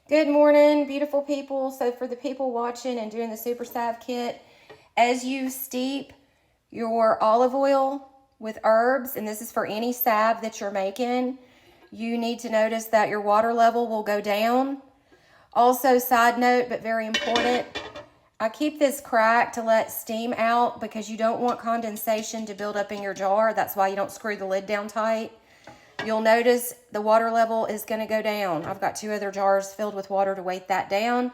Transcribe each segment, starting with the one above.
Good morning, beautiful people. So for the people watching and doing the Super Salve kit, as you steep your olive oil with herbs, and this is for any salve that you're making, you need to notice that your water level will go down. Also, side note, but very important, I keep this cracked to let steam out because you don't want condensation to build up in your jar. That's why you don't screw the lid down tight. You'll notice the water level is going to go down. I've got 2 other jars filled with water to weight that down.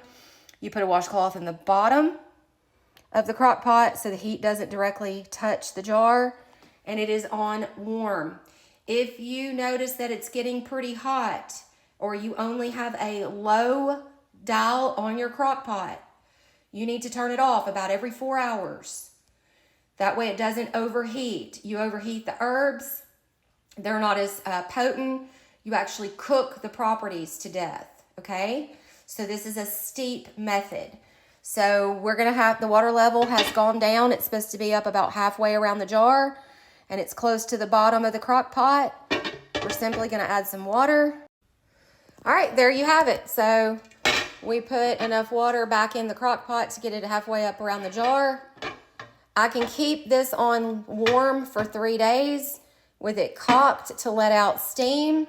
You put a washcloth in the bottom of the crock pot so the heat doesn't directly touch the jar, and it is on warm. If you notice that it's getting pretty hot or you only have a low dial on your crock pot, you need to turn it off about every 4 hours. That way it doesn't overheat. You overheat the herbs, they're not as potent. You actually cook the properties to death, okay? So this is a steep method. So we're going to have, the water level has gone down. It's supposed to be up about halfway around the jar, and it's close to the bottom of the crock pot. We're simply going to add some water. All right, there you have it. So we put enough water back in the crock pot to get it halfway up around the jar. I can keep this on warm for 3 days with it cocked to let out steam.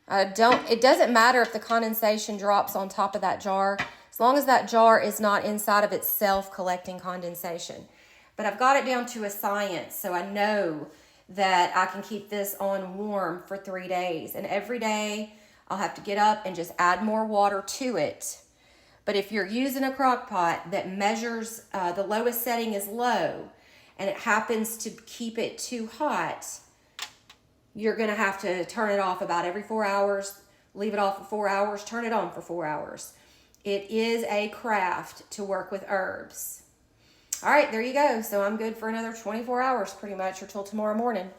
It doesn't matter if the condensation drops on top of that jar, as long as that jar is not inside of itself collecting condensation. But I've got it down to a science, so I know that I can keep this on warm for 3 days. And every day I'll have to get up and just add more water to it. But if you're using a crock pot that measures, the lowest setting is low, and it happens to keep it too hot, you're going to have to turn it off about every 4 hours, leave it off for 4 hours, turn it on for 4 hours. It is a craft to work with herbs. All right, there you go. So I'm good for another 24 hours pretty much, or till tomorrow morning.